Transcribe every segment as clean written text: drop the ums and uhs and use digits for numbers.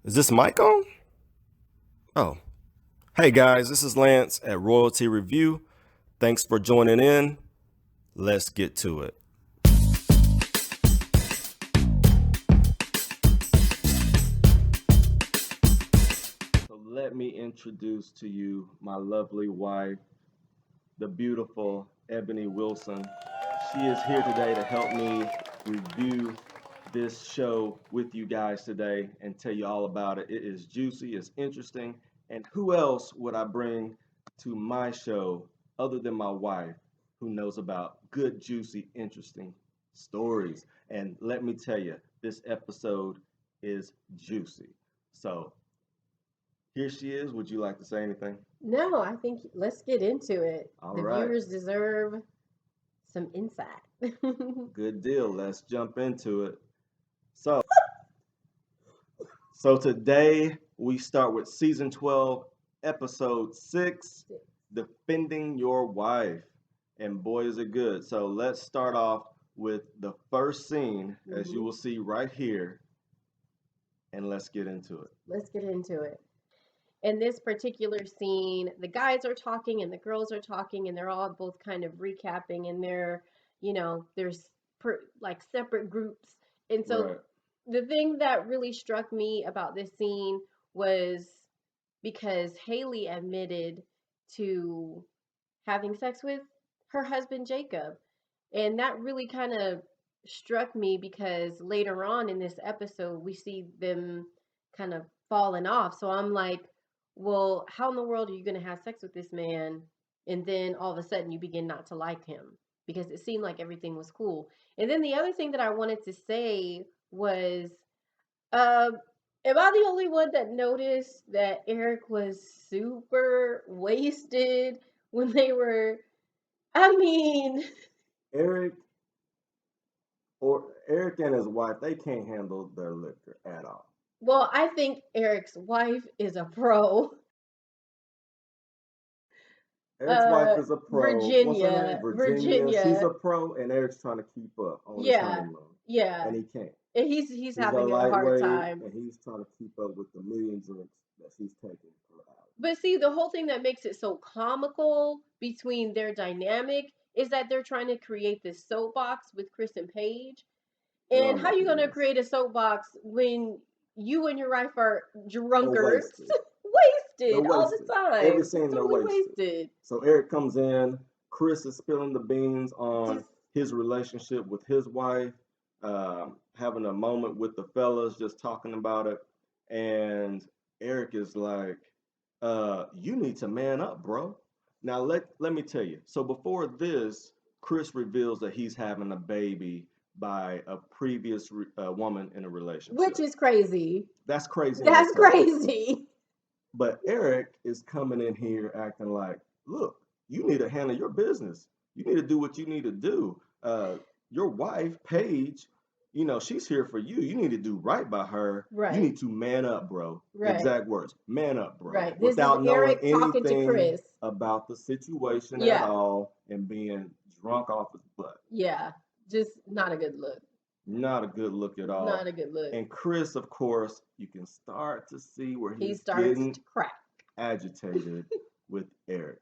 Is this mic on? Oh. Hey guys, this is Lance at Royalty Review. Thanks for joining in. Let's get to it. So let me introduce to you my lovely wife, the beautiful Ebony Wilson. She is here today to help me review this show with you guys today and tell you all about it. It is juicy, it's interesting, and who else would I bring to my show other than my wife who knows about good, juicy, interesting stories? And let me tell you, this episode is juicy. So here she is. Would you like to say anything? No, I think let's get into it. All The right. viewers deserve some insight. Good deal. Let's jump into it. So, so today we start with season 12, episode 6, Defending Your Wife. And boy, is it good. So let's start off with the first scene, as you will see right here, and let's get into it. Let's get into it. In this particular scene, the guys are talking and the girls are talking, and they're all both kind of recapping, and there's like separate groups. And so Right. the thing that really struck me about this scene was because Haley admitted to having sex with her husband Jacob. And that really kind of struck me because later on in this episode, we see them kind of falling off. So I'm like, well, how in the world are you going to have sex with this man? And then all of a sudden you begin not to like him because it seemed like everything was cool. And then the other thing that I wanted to say was, uh, am I the only one that noticed that Eric was super wasted when they were, I mean, Eric Eric and his wife, they can't handle their liquor at all. well, I think Eric's wife is a pro. Eric's wife is a pro. What's her name? Virginia, Virginia. She's Virginia. a pro, and Eric's trying to keep up on his Yeah, honeymoon, yeah. and he can't. And he's He's a having a hard lightweight, time. and he's trying to keep up with the million drinks that she's taking per hour. But see, the whole thing that makes it so comical between their dynamic is that they're trying to create this soapbox with Chris and Paige. Oh And how my you gonna goodness, create a soapbox when you and your wife are they're drunkards, wasted. They're wasted all the wasted. Every time, just scene they're totally wasted. wasted. So Eric comes in. Chris is spilling the beans on Just his relationship with his wife, having a moment with the fellas, just talking about it. And Eric is like, "You need to man up, bro." Now let me tell you. So before this, Chris reveals that he's having a baby by a previous woman in a which relationship. is crazy. That's crazy in That's itself. crazy. But Eric is coming in here acting like, look, you need to handle your business. You need to do what you need to do. Your wife, Paige, she's here for you. You need to do right by her. You Right, need to man up, bro. right, Exact words. Man up, bro. right. This is Without knowing Eric talking to anything Chris. about the situation at Yeah, all and being drunk off his butt. yeah. Just not a good look. Not a good look at Not all. a good look. And Chris, of course, you can start to see where He he's starts getting to crack. agitated with Eric.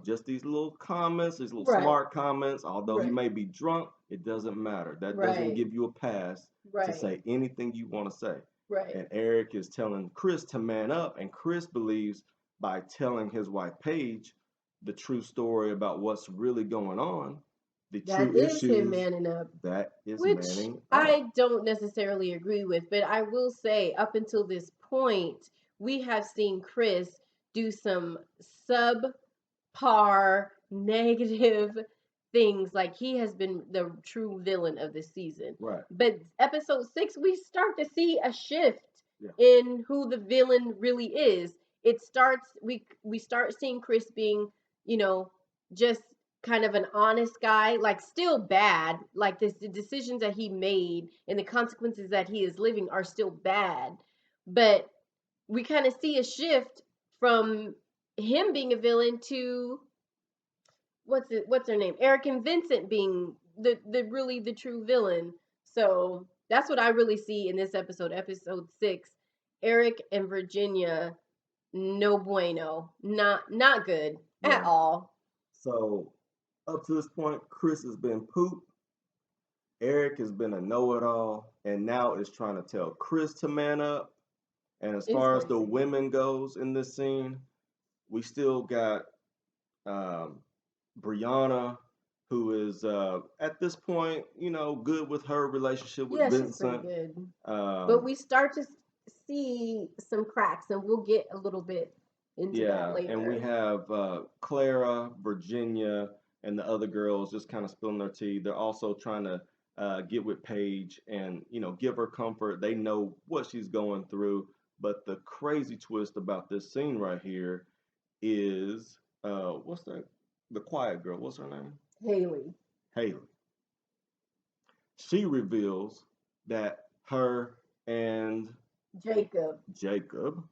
Just these little comments, these little Right, smart comments. Although he right, may be drunk, it doesn't matter. That doesn't right, give you a pass to right, say anything you want to say. right. And Eric is telling Chris to man up, and Chris believes by telling his wife Paige the true story about what's really going on, the That true is him issues, manning up, that is which manning up. I don't necessarily agree with, but I will say up until this point, we have seen Chris do some subpar negative things. Like he has been the true villain of this season. Right. But episode 6, we start to see a shift Yeah. in who the villain really is. It starts we start seeing Chris being, you know, just kind of an honest guy, like still bad, like this the decisions that he made and the consequences that he is living are still bad. But we kind of see a shift from him being a villain to what's her name? Eric and Vincent being the really the true villain. So that's what I really see in this episode 6. Eric and Virginia, no bueno, not good at Yeah. all. So up to this point, Chris has been pooped. Eric has been a know-it-all, and now is trying to tell Chris to man up. And as It's far as the crazy. women goes in this scene, we still got um, Brianna, who is at this point, good with her relationship with Yeah, she's pretty Vincent. good. But Um, we start to see some cracks, and we'll get a little bit into that yeah, and we later. have Clara, Virginia, and the other girls just kind of spilling their tea. They're also trying to get with Paige and give her comfort. They know what she's going through, but the crazy twist about this scene right here is what's that? The quiet girl. What's her name? Haley. Haley. She reveals that her and Jacob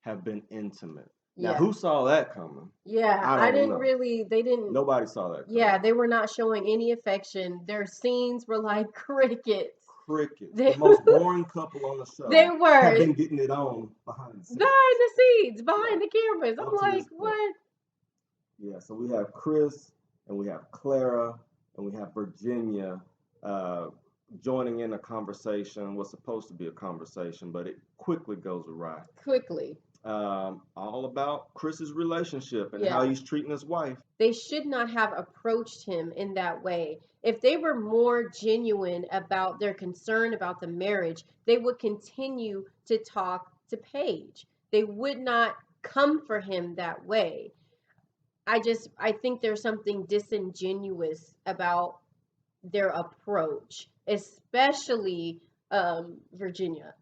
have been intimate. Now, Yeah. who saw that coming? Yeah, I I don't didn't know. really, they didn't, Nobody saw that yeah, coming. they were not showing any affection. Their scenes were like crickets. Crickets, They, the most boring couple on the they show, have were been getting it on behind the scenes. behind the scenes, behind Right. the cameras. I'm Up to like, this point. what? Yeah, so we have Chris and we have Clara and we have Virginia uh, joining in a conversation, what's supposed to be a conversation, but it quickly goes awry. Quickly. All about Chris's relationship and how Yeah. he's treating his wife. They should not have approached him in that way. If they were more genuine about their concern about the marriage, they would continue to talk to Paige. They would not come for him that way. I think there's something disingenuous about their approach, especially Virginia.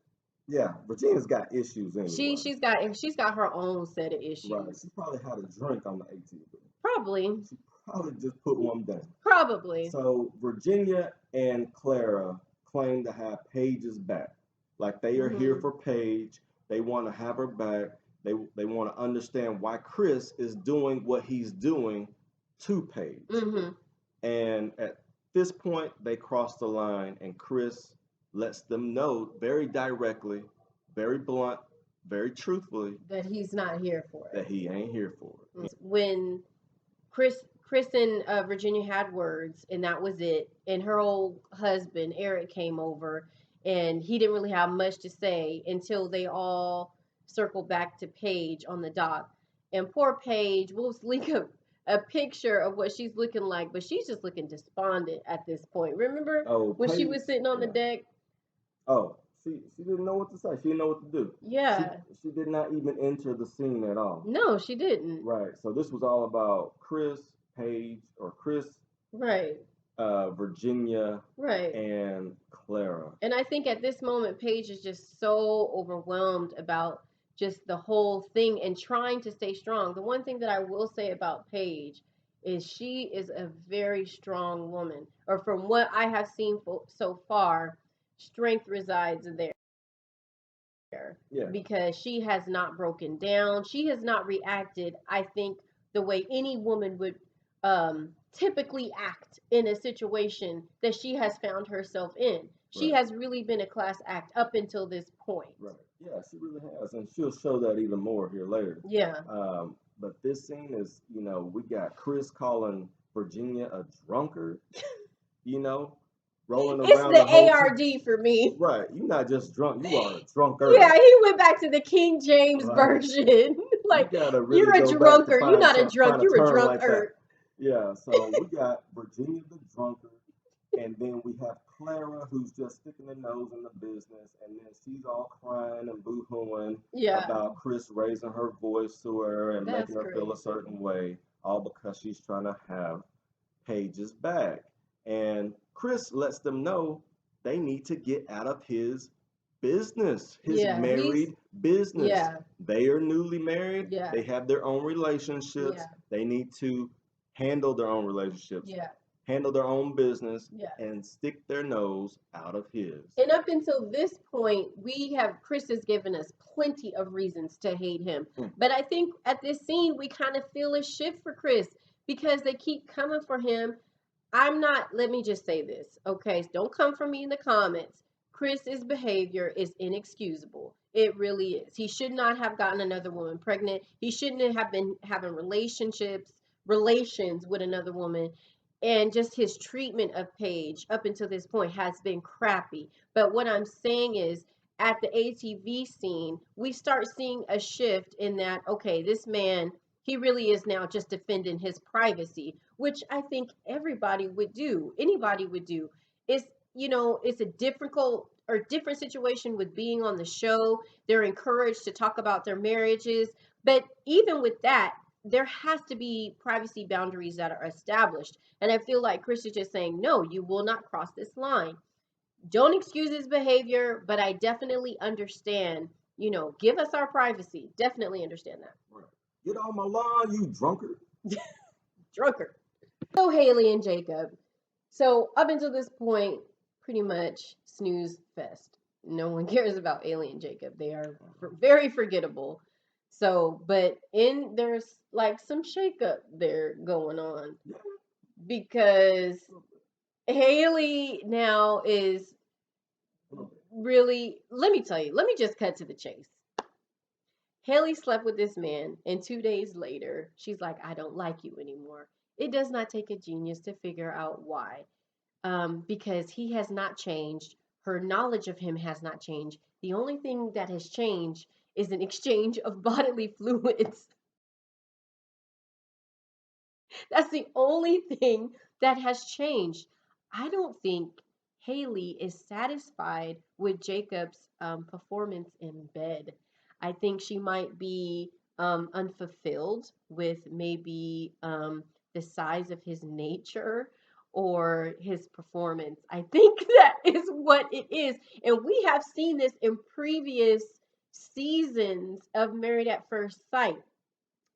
Yeah, Virginia's got issues She anyway. she's got her own set of issues. Right, she probably had a drink on the ATV. Probably. She probably just put one down. Probably. So Virginia and Clara claim to have Paige's back. Like they are here for Paige. They want to have her back. They want to understand why Chris is doing what he's doing to Paige. Mm-hmm. And at this point, they cross the line, and Chris lets them know very directly, very blunt, very truthfully That he's not here for that it. he ain't here for it. When Chris and Virginia had words, and that was it. And her old husband Eric came over, and he didn't really have much to say until they all circled back to Paige on the dock. And poor Paige, we'll link a picture of what she's looking like, but she's just looking despondent at this point. Remember when she was sitting on the deck? Oh, she didn't know what to say. She didn't know what to do. Yeah. She did not even enter the scene at all. No, she didn't. Right. So this was all about Chris, Paige, or Chris, Right. Virginia, Right. and Clara. And I think at this moment, Paige is just so overwhelmed about just the whole thing and trying to stay strong. The one thing that I will say about Paige is she is a very strong woman, or from what I have seen so far, strength resides there. Yeah. Because she has not broken down. She has not reacted, I think, the way any woman would typically act in a situation that she has found herself in. She Right. has really been a class act up until this point. Right. Yeah, she really has, and she'll show that even more here later. Yeah. But this scene is, we got Chris calling Virginia a drunkard, rolling It's around the the whole ARD for me. Right, you're not just drunk, you are a drunkard. Yeah, he went back to the King James Right. version. Like, you gotta really you're a go back to drunkard. You're find not a find drunk. a You're a term like that. drunkard. Yeah, so we got Virginia the drunkard, and then we have Clara who's just sticking her nose in the business, and then she's all crying and boo-hooing Yeah. about Chris raising her voice to her and That's making her feel a crazy. certain way, all because she's trying to have Paige's back. And Chris lets them know they need to get out of his business, his Yeah, married business. Yeah. They are newly married. Yeah. They have their own relationships. Yeah. They need to handle their own relationships, Yeah. handle their own business, Yeah. and stick their nose out of his. And up until this point, Chris has given us plenty of reasons to hate him. But I think at this scene, we kind of feel a shift for Chris because they keep coming for him. Let me just say this, okay? So don't come for me in the comments. Chris's behavior is inexcusable. It really is. He should not have gotten another woman pregnant. He shouldn't have been having relations with another woman. And just his treatment of Paige up until this point has been crappy. But what I'm saying is, at the ATV scene, we start seeing a shift in that, okay, this man, he really is now just defending his privacy, which I think everybody would do, anybody would do. It's, it's a difficult or different situation with being on the show. They're encouraged to talk about their marriages, but even with that, there has to be privacy boundaries that are established. And I feel like Chris is just saying, no, you will not cross this line. Don't excuse his behavior, but I definitely understand, give us our privacy. Definitely understand that. Right. Get on my lawn, you drunkard. Drunkard. So Haley and Jacob. So up until this point, pretty much snooze fest. No one cares about Alien Jacob. They are very forgettable. So, but there's like some shakeup there going on because Haley now is really, let me tell you, let me just cut to the chase. Haley slept with this man, and 2 days later, she's like, I don't like you anymore. It does not take a genius to figure out why. Because he has not changed. Her knowledge of him has not changed. The only thing that has changed is an exchange of bodily fluids. That's the only thing that has changed. I don't think Haley is satisfied with Jacob's performance in bed. I think she might be unfulfilled with maybe the size of his nature or his performance. I think that is what it is. And we have seen this in previous seasons of Married at First Sight.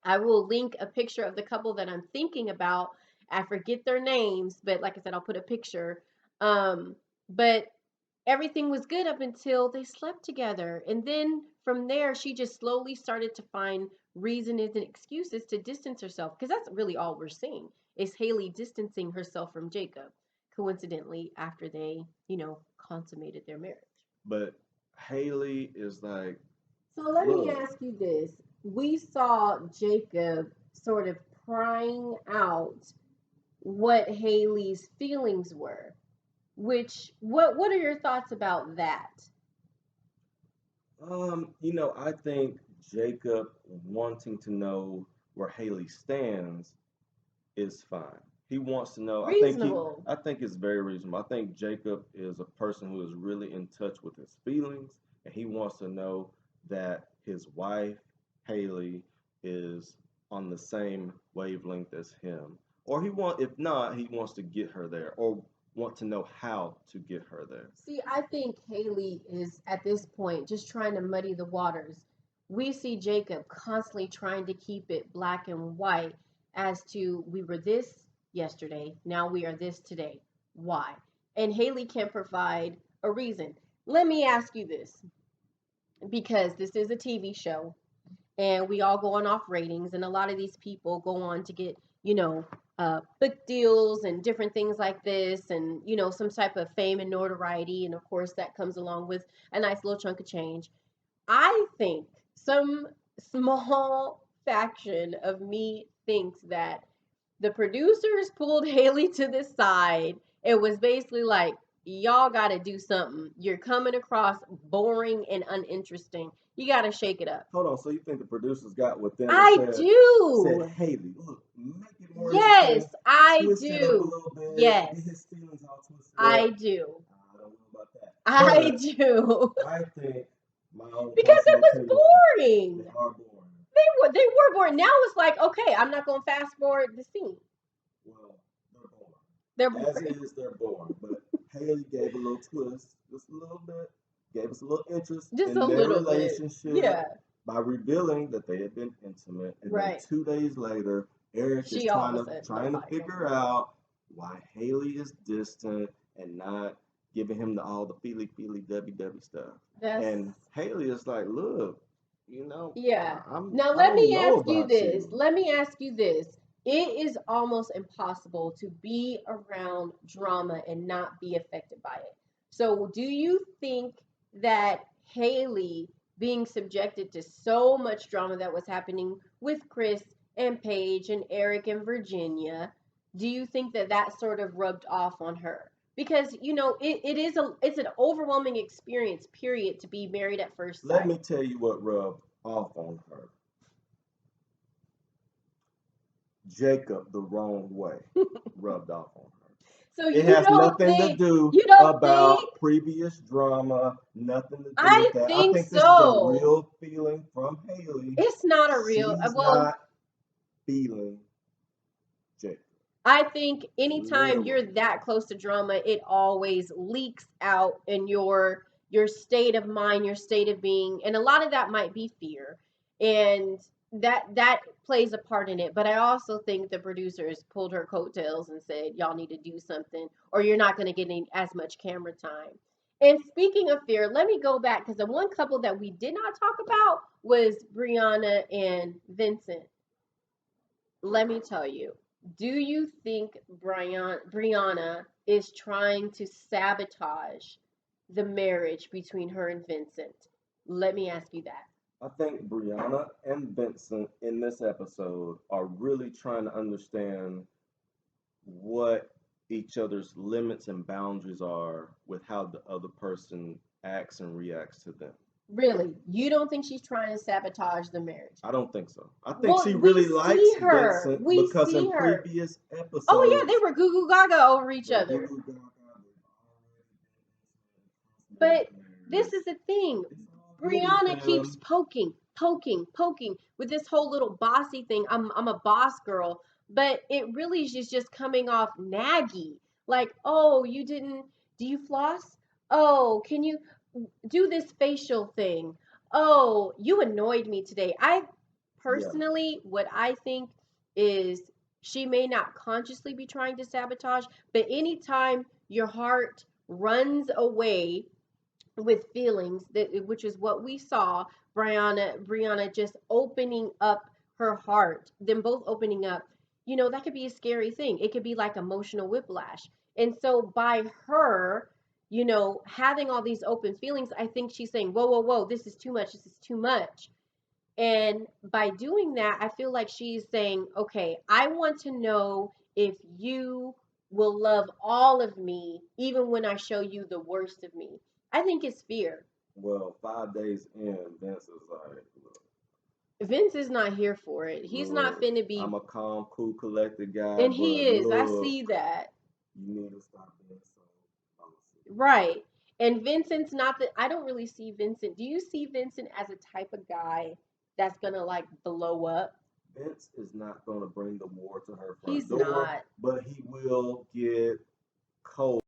I will link a picture of the couple that I'm thinking about. I forget their names, but like I said, I'll put a picture. But everything was good up until they slept together. And then from there, she just slowly started to find reasons and excuses to distance herself. Because that's really all we're seeing is Haley distancing herself from Jacob, coincidentally, after they, consummated their marriage. But Haley is like, so let me ask you this. We saw Jacob sort of prying out what Haley's feelings were. Which what are your thoughts about that? I think Jacob wanting to know where Haley stands is fine. He wants to know. Reasonable. I think it's very reasonable. I think Jacob is a person who is really in touch with his feelings, and he wants to know that his wife Haley is on the same wavelength as him. Or if not, he wants to get her there, or want to know how to get her there. See, I think Haley is at this point just trying to muddy the waters. We see Jacob constantly trying to keep it black and white as to we were this yesterday, now we are this today. Why? And Haley can't provide a reason. Let me ask you this, because this is a TV show and we all going off ratings, and a lot of these people go on to get, book deals and different things like this, and some type of fame and notoriety, and of course that comes along with a nice little chunk of change. I think some small faction of me thinks that the producers pulled Haley to the side. It was basically like, y'all got to do something. You're coming across boring and uninteresting. You got to shake it up. Hold on. So you think the producers got with them? I do. Said, Haley, look, make it more. Yes, I twist it up a do. little bit, Yes, get his feelings all twisted I up. do. I don't know about that. I But do. I think my own Because it personal was opinion, boring. they are boring. They were boring. Now it's like, okay, I'm not gonna fast forward the scene. Well, they're boring. They're boring. As is, they're boring. But Haley gave a little twist, just a little bit, gave us a little interest Just in a their little bit. relationship. Yeah. By revealing that they had been intimate, and then Right. 2 days later, Eric is trying to figure out why Haley is distant and not giving him all the feely dubby stuff. And Haley is like, look, Yeah. I'm, Now I let don't me know ask you about this. you. Let me ask you this. It is almost impossible to be around drama and not be affected by it. So, do you think that Haley being subjected to so much drama that was happening with Chris and Paige and Eric and Virginia, do you think that that sort of rubbed off on her? Because it's an overwhelming experience, period, to be married at first Let sight. me tell you what rubbed off on her. Jacob the wrong way rubbed off on her. So It you has don't nothing to think do you don't think about previous drama, nothing to do I with that. I think think this is a so. real feeling from Haley. It's not a real She's well, not feeling Jacob. I think anytime you're Literally. that close to drama, it always leaks out in your state of mind, your state of being, and a lot of that might be fear, and that plays a part in it. But I also think the producers pulled her coattails and said, "Y'all need to do something, or you're not going to get as much camera time." And speaking of fear, let me go back because the one couple that we did not talk about was Brianna and Vincent. Let me tell you, do you think Brianna is trying to sabotage the marriage between her and Vincent? Let me ask you that. I think Brianna and Vincent in this episode are really trying to understand what each other's limits and boundaries are with how the other person acts and reacts to them. Really, you don't think she's trying to sabotage the marriage? I don't think so. I think Well, she we really likes see her. Vincent We because in see her. previous Oh yeah, they episodes, were goo goo gaga over each they're other. goo goo gaga, they've already But been this married. is the thing. It's all good with Brianna keeps them. poking with this whole little bossy thing. I'm a boss girl, but it really is just coming off naggy. Like, oh, you didn't do you floss? Oh, can you do this facial thing? Oh, you annoyed me today. I Yeah. personally, what I think is she may not consciously be trying to sabotage, but anytime your heart runs away with feelings, that which is what we saw, Brianna just opening up her heart, them both opening up, that could be a scary thing. It could be like emotional whiplash. And so by her, having all these open feelings, I think she's saying, whoa, whoa, whoa, this is too much, this is too much. And by doing that, I feel like she's saying, okay, I want to know if you will love all of me, even when I show you the worst of me. I think it's fear. Well, 5 days in, Vince is like, Vince is not here for it. He's not look, finna be, I'm a calm, cool, collected guy, and he but is. I look, see that. you need to stop being so bossy. Right. And Vincent's not that, I don't really see Vincent. Do you see Vincent as a type of guy that's gonna like blow up? Vince is not going to bring the war to her front He's door, not. but he will get cold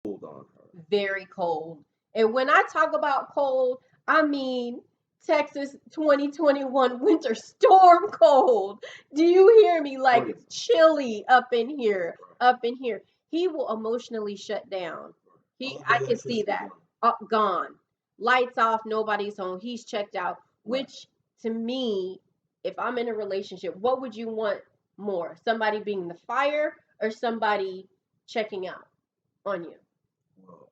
on her. Very cold. And when I talk about cold, I mean Texas 2021 winter storm cold. Do you hear me? Like Freezing. chilly up in here, up in here. He will emotionally shut down. All I the can see electricity that. gone. Gone. Lights off, nobody's home. He's checked out, Right. which to me, if I'm in a relationship, what would you want more? Somebody being the fire or somebody checking out on you? Well,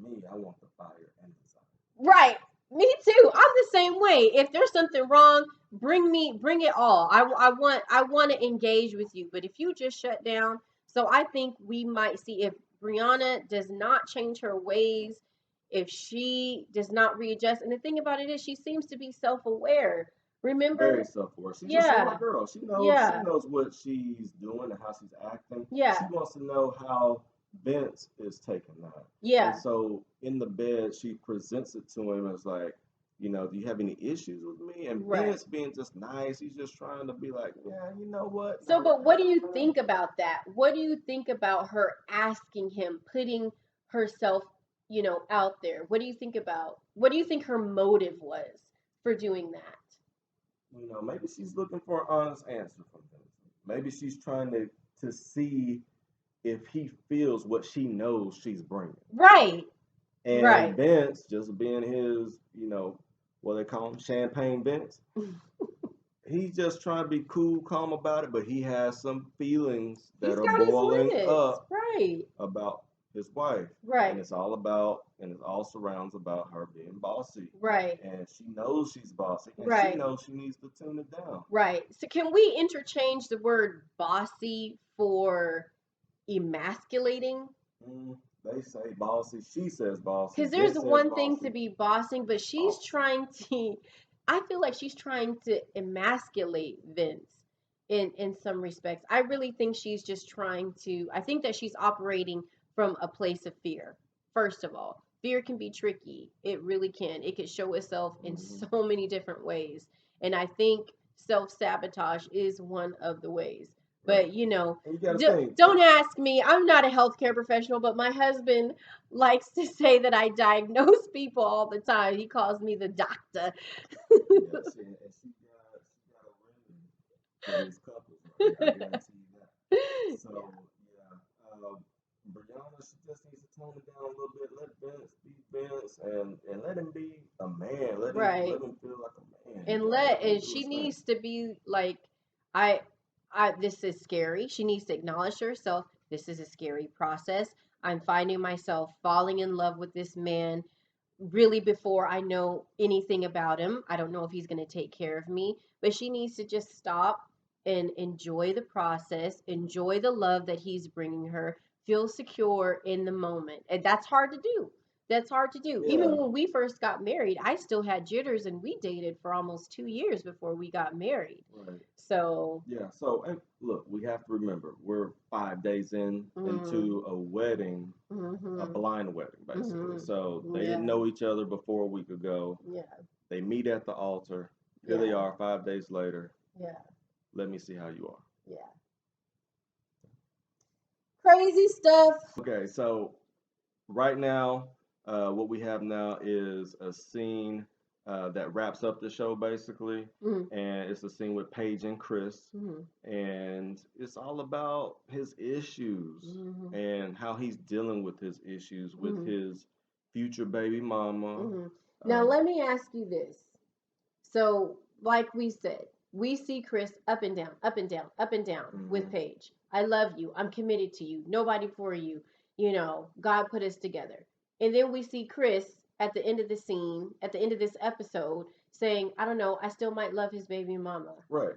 me, I want the fire and the fire. Right. Me too. I'm the same way. If there's something wrong, bring it all. I want to engage with you. But if you just shut down, so I think we might see if Brianna does not change her ways, if she does not readjust. And the thing about it is she seems to be self-aware. Very Remember? self-aware. She's a Yeah. smart girl. She knows. She Yeah. knows what she's doing and how she's acting. She Yeah. wants to know how Vince is taking that. And Yeah. so in the bed, she presents it to him as like, do you have any issues with me? And Right. Vince being just nice, he's just trying to be like, yeah, you know what? So, Not but right what do now. you think about that? What do you think about her asking him, putting herself, out there? What do you think her motive was for doing that? Maybe she's looking for an honest answer from Vince. Maybe she's trying to see if he feels what she knows she's bringing. Right, And right. Vince, just being his, what they call him, champagne Vince, he's just trying to be cool, calm about it, but he has some feelings He's that are got his boiling limits. up Right. about his wife. Right. And it all surrounds about her being bossy. Right. And she knows she's bossy, and she Right. knows she needs to tune it down. Right. So can we interchange the word bossy for emasculating? They say bossy. She says bossy. Because Vince there's says one thing bossy. to be bossing, but she's Oh. trying to. I feel like she's trying to emasculate Vince in some respects. I really think she's just trying to. I think that she's operating from a place of fear. First of all, fear can be tricky. It really can. It can show itself in so many different ways, and I think self-sabotage is one of the ways. But you know, don't ask me. I'm not a healthcare professional, but my husband likes to say that I diagnose people all the time. He calls me the doctor. Yes, and she got a remedy for these couples, right? I guarantee you that. So yeah, Brianna, she just needs to tone it down a little bit. Let Vince be Vince, and let him be a man. Let him feel like a man. And she needs to be like, I this is scary. She needs to acknowledge to herself, this is a scary process. I'm finding myself falling in love with this man really before I know anything about him. I don't know if he's going to take care of me, but she needs to just stop and enjoy the process, enjoy the love that he's bringing her, feel secure in the moment. And that's hard to do. That's hard to do. Yeah. Even when we first got married, I still had jitters, and we dated for almost 2 years before we got married. Right. So yeah. So and look, we have to remember we're 5 days into a wedding, a blind wedding, basically. So they didn't know each other before a week ago. Yeah. They meet at the altar. Here they are 5 days later. Yeah. Let me see how you are. Yeah. Crazy stuff. Okay, so right now, what we have now is a scene that wraps up the show basically, and it's a scene with Paige and Chris, and it's all about his issues and how he's dealing with his issues with his future baby mama. Now let me ask you this. So, like we said, we see Chris up and down, up and down, up and down with Paige. I love you. I'm committed to you. Nobody for you. You know, God put us together. And then we see Chris at the end of the scene, at the end of this episode, saying, I don't know, I still might love his baby mama. Right.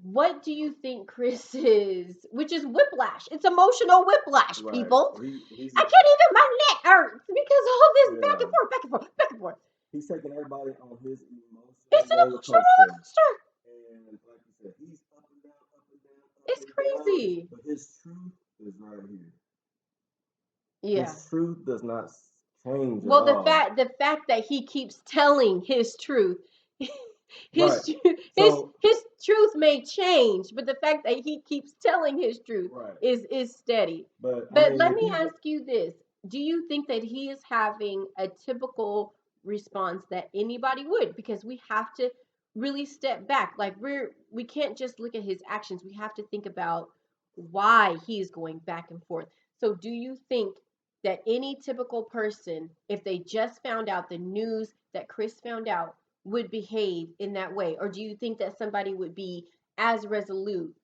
What do you think Chris is? Which is whiplash. It's emotional whiplash, people. I can't even, my neck hurts because all this back and forth, back and forth, back and forth. He's taking everybody on his emotional It's an emotional roller coaster. And like you said, he's up and down, up and down, up it's and crazy. Down, but his truth is right here. Yeah. His truth does not change well, at all. the fact that he keeps telling his truth, his truth may change, but the fact that he keeps telling his truth is steady. But let me ask you this. Do you think that he is having a typical response that anybody would? Because we have to really step back. Like we can't just look at his actions. We have to think about why he's going back and forth. So do you think that any typical person, if they just found out the news that Chris found out, would behave in that way? Or do you think that somebody would be as resolute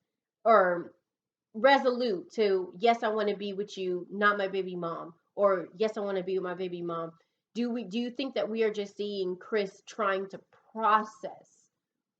to, yes, I want to be with you, not my baby mom, or yes, I want to be with my baby mom? Do you think that we are just seeing Chris trying to process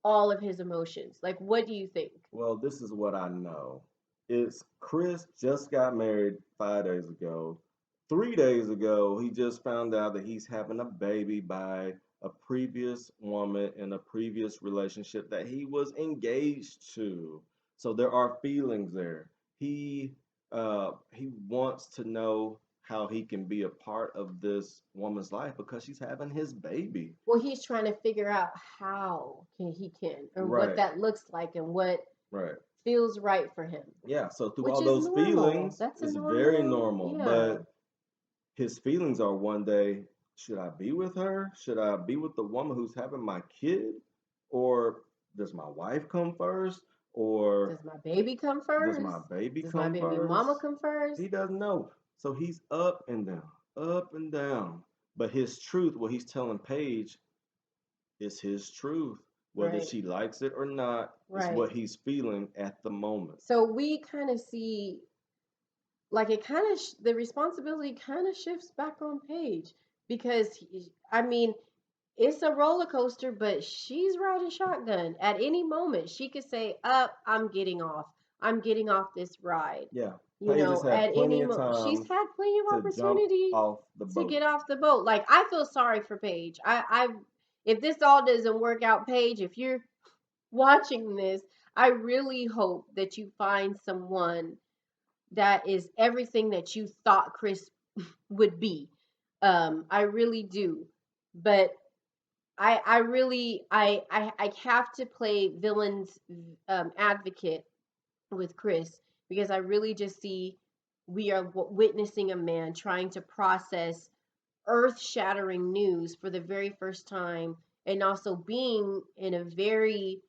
all of his emotions? Like, what do you think? Well, this is what I know. It's Chris just got married 5 days ago. 3 days ago, he just found out that he's having a baby by a previous woman in a previous relationship that he was engaged to. So there are feelings there. He wants to know how he can be a part of this woman's life because she's having his baby. Well, he's trying to figure out how he can, and what that looks like, and what feels right for him. Yeah, so through all those feelings, it's very normal. Yeah. But his feelings are one day, should I be with her? Should I be with the woman who's having my kid? Or does my wife come first? Or does my baby come first? Does my baby does come my baby first? mama come first? He doesn't know. So he's up and down, up and down. But his truth, what he's telling Paige, is his truth. Whether she likes it or not, is what he's feeling at the moment. So we kind of see like it kind of the responsibility kind of shifts back on Paige because I mean it's a roller coaster, but she's riding shotgun. At any moment, she could say, "Up, I'm getting off. I'm getting off this ride." Yeah. You Paige has know, had at plenty any of moment, she's time had plenty of to jump opportunity off the to boat. get off the boat. Like I feel sorry for Paige. If this all doesn't work out, Paige, if you're watching this, I really hope that you find someone that is everything that you thought Chris would be. I really do. But I really I have to play villain's advocate with Chris because I really just see we are witnessing a man trying to process earth-shattering news for the very first time and also being in a very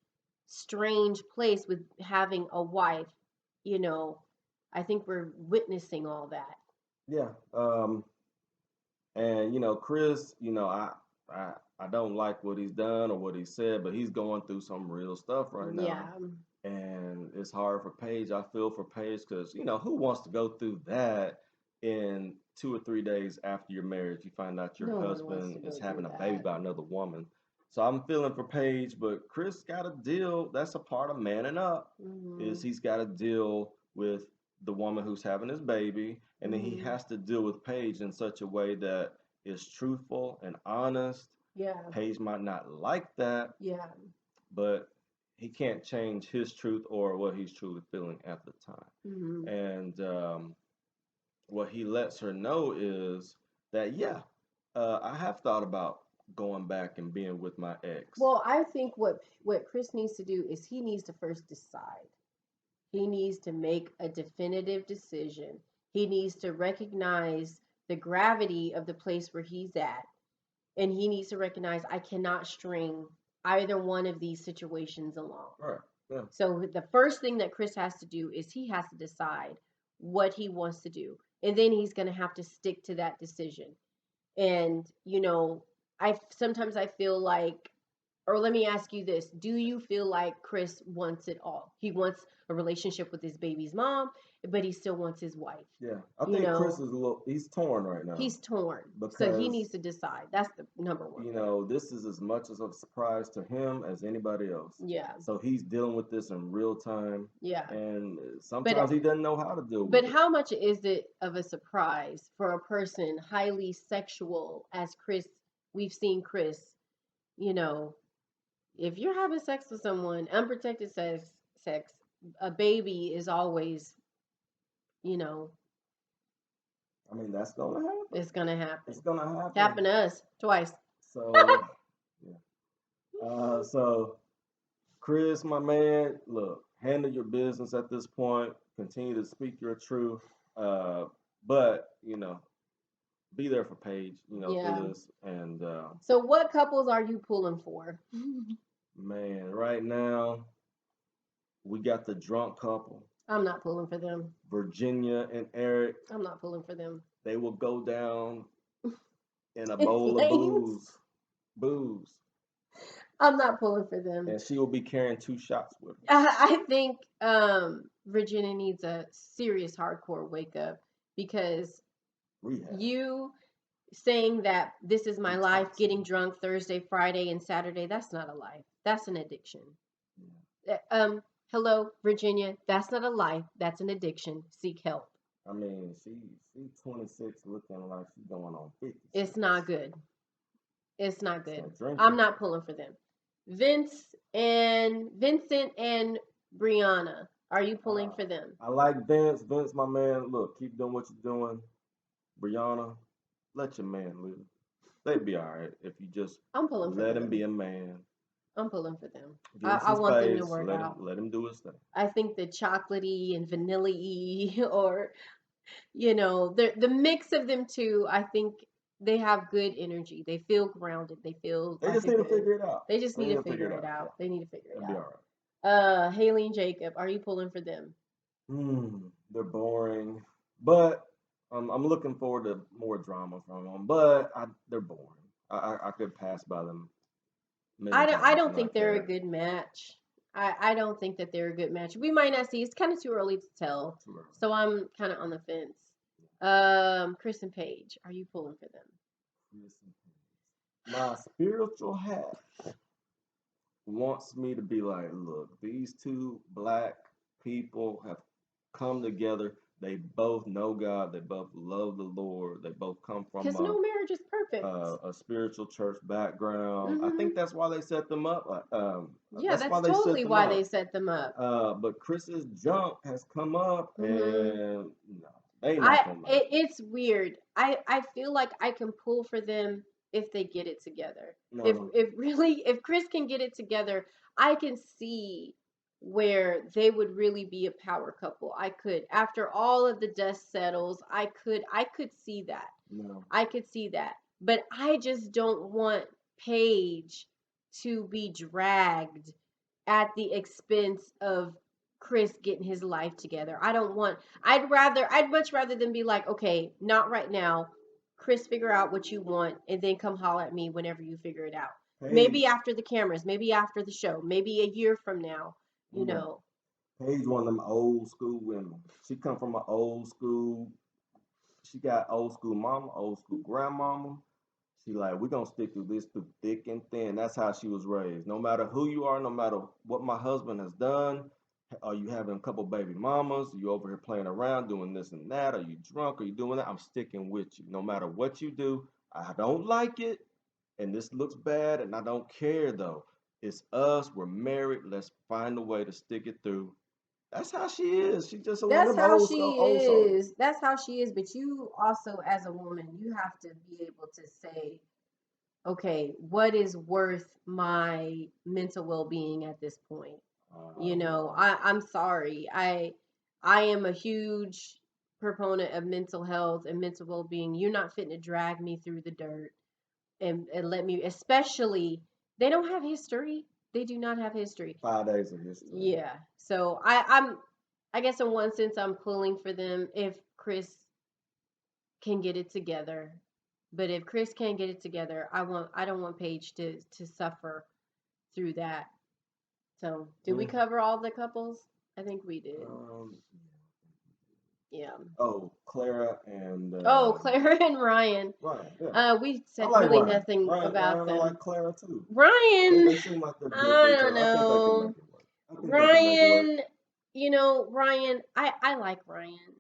strange place with having a wife, you know. I think we're witnessing all that. Yeah. And Chris, I I don't like what he's done or what he said, but he's going through some real stuff right now. Yeah. And it's hard for Paige. I feel for Paige because who wants to go through that in 2 or 3 days after your marriage? You find out your No one wants to husband is go through having a baby that. by another woman. So I'm feeling for Paige, but Chris got to deal. That's a part of manning up. Is Mhm. he's got to deal with the woman who's having his baby, and then he Mhm. has to deal with Paige in such a way that is truthful and honest. Yeah. Paige might not like that, Yeah. but he can't change his truth or what he's truly feeling at the time. Mhm. And what he lets her know is that, yeah, I have thought about going back and being with my ex. Well, I think what Chris needs to do is he needs to first decide. He needs to make a definitive decision. He needs to recognize the gravity of the place where he's at, and he needs to recognize I cannot string either one of these situations along. Right. Yeah. So the first thing that Chris has to do is he has to decide what he wants to do, and then he's going to have to stick to that decision. And I sometimes I feel like, or let me ask you this: do you feel like Chris wants it all? He wants a relationship with his baby's mom, but he still wants his wife. Yeah. I You think Chris know, is he's torn right now he's torn, so he because needs to decide. That's the number one thing. this is as much as a surprise to him as anybody else. Yeah, So he's dealing with this in real time, yeah. and But sometimes he doesn't know how to deal but with it. how much is it of a surprise for a person highly sexual as Chris? We've seen Chris. You know, if you're having sex with someone, unprotected sex, a baby is always, you know, I mean, that's gonna happen. it's gonna happen. It's gonna happen. Happened to us twice. So, yeah. So Chris, my man, look, handle your business at this point. Continue to speak your truth. Uh, but be there for Paige. Yeah. Through this. And So what couples are you pulling for? man, right now we got the drunk couple, I'm not pulling for them. Virginia and Eric. I'm not pulling for them. They will go down in a In bowl of flames. booze, I'm not pulling for them. and she will be carrying 2 shots with her. I think Virginia needs a serious hardcore wake up because Rehab, you saying that this is my life, getting detoxing. drunk Thursday, Friday, and Saturday, that's not a life. That's an addiction. Yeah. Hello, Virginia. That's not a life. That's an addiction. Seek help. I mean, she's 26, looking like she's going on 56. It's not good. It's not It's good. that drinking. I'm not pulling for them. Vincent and Brianna. Are you pulling for them? I like Vince. Vince, my man. Look, keep doing what you're doing. Brianna, let your man live. They'd be all right if you just I'm pulling for let him be them. a man. I'm pulling for them. Give him I some want them to space. work out. Let him do his thing. I think the chocolatey and vanilla-y, or the mix of them two, I think they have good energy. They feel grounded. They feel They like just a need to good. figure it out. They just They need need to to figure figure it it out. out. Yeah, They need to figure it that'd be all out. right. Haley and Jacob, are you pulling for them? They're boring, but I'm looking forward to more drama from them. But they're boring. I could pass by them a million I times don't and not think they're a care. good match. I don't think that they're a good match. We might not see. It's kind of too early to tell. Too early. So I'm kind of on the fence. Chris and Paige, are you pulling for them? Chris and Paige. My spiritual half wants me to be like, look, these two black people have come together. They both know God. They both love the Lord. They both come from Because no marriage is perfect. a spiritual church background. I Hmm. think that's why they set them up. Yeah, That's why that's they set totally them why up. they set them up. But Chris's junk has come up, Hmm. and no, they not gonna make it. It's weird. I feel like I can pull for them if they get it together. No, If Chris can get it together, I can see where they would really be a power couple. I could, after all of the dust settles, I could see that. no. I could see that. But I just don't want Paige to be dragged at the expense of Chris getting his life together. I don't want I'd much rather than be like, okay, not right now. Chris, figure out what you want and then come holler at me whenever you figure it out. Maybe Paige, after the cameras, maybe after the show, maybe a year from now, you okay. know. Paige, one of them old school women. She come from an old school. She got old school mama, old school grandmama. She like, we gonna stick through this through thick and thin. That's how she was raised. No matter who you are, no matter what my husband has done, are you having a couple baby mamas? Are you over here playing around doing this and that? Are you drunk? Are you doing that? I'm sticking with you. No matter what you do, I don't like it, and this looks bad, and I don't care though. It's us. We're married. Let's find a way to stick it through. That's how she is. She just one of That's them how old school, she old soul. is. That's how she is. But you also, as a woman, you have to be able to say, okay, what is worth my mental well-being at this point? You know, Uh, I'm sorry. I am a huge proponent of mental health and mental well-being. You're not fitting to drag me through the dirt and let me, especially they don't have history. They do not have history. 5 days of history. Yeah. So I guess in one sense I'm pulling for them if Chris can get it together. But if Chris can't get it together, I don't want Paige to suffer through that. So, did we Mm. cover all the couples? I think we did. Um, Yeah. oh, Clara and Oh, Clara and Ryan. Ryan. Yeah, We I said like really Ryan. nothing about Ryan, I them. like Clara too. They Ryan, seem like they're good for I each don't other. I think they can make know. it work. I think they can make it work. Ryan, Ryan, I like Ryan.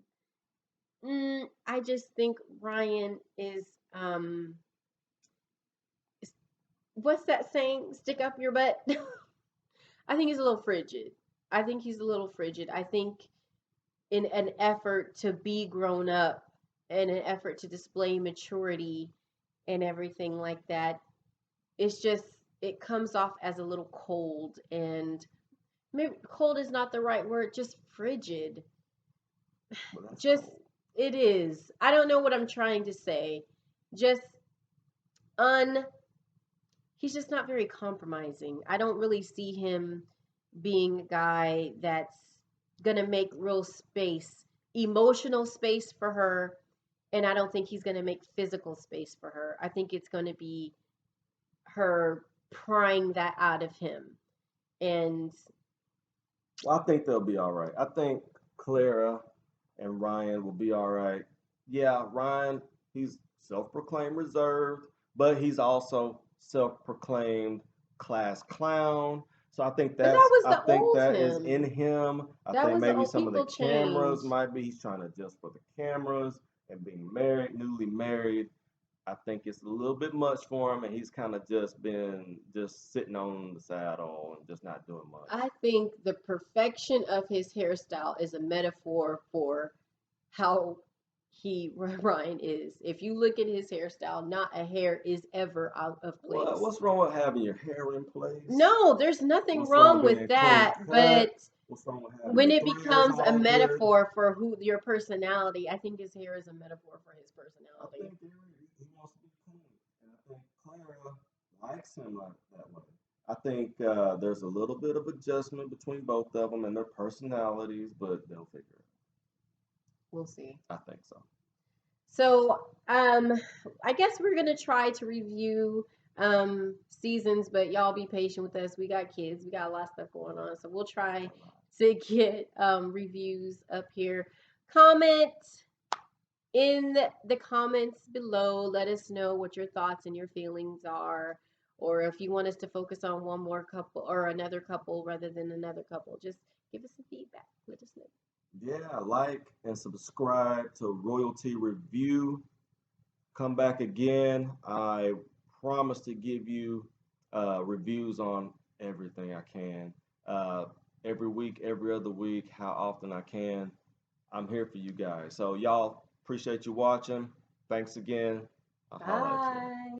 I just think Ryan is what's that saying? Stick up your butt. I think he's a little frigid. I think he's a little frigid. I think in an effort to be grown up, in an effort to display maturity and everything like that, it's just it comes off as a little cold, and maybe cold is not the right word, just frigid. But that's Just cold. it is. I don't know what I'm trying to say. Just un he's just not very compromising. I don't really see him being a guy that's gonna make real space, emotional space for her, and I don't think he's gonna make physical space for her. I think it's gonna be her prying that out of him. And Well, I think they'll be all right. I think Clara and Ryan will be all right. Yeah, Ryan, he's self-proclaimed reserved, but he's also self-proclaimed class clown. So but that was I the think old that is in him. him. I That think was the maybe old some of the people cameras change. might be he's trying to adjust for the cameras and being married, newly married. I think it's a little bit much for him, and he's kind of just been just sitting on the saddle and just not doing much. I think the perfection of his hairstyle is a metaphor for how he Ryan is. If you look at his hairstyle, not a hair is ever out of place. What's wrong with having your hair in place? No, there's nothing What's wrong wrong with with being clean that, cut? but What's wrong with having when your it threads becomes a all good? metaphor for who your personality, I think his hair is a metaphor for his I personality. think he wants to be clean, and I think Clara likes him like that way. I think there's a little bit of adjustment between both of them and their personalities, but they'll figure it. We'll see. I think so. So, I guess we're gonna try to review seasons, but y'all be patient with us. We got kids, we got a lot of stuff going on, so we'll try to get reviews up here. Comment in the comments below. Let us know what your thoughts and your feelings are, or if you want us to focus on one more couple or another couple rather than another couple. Just give us some feedback. Let us know. Yeah, like and subscribe to Royalty Review. Come back again. I promise to give you reviews on everything I can. Uh, every week, every other week, how often I can. I'm here for you guys. So y'all appreciate you watching. Thanks again. I'll holla at you. Bye.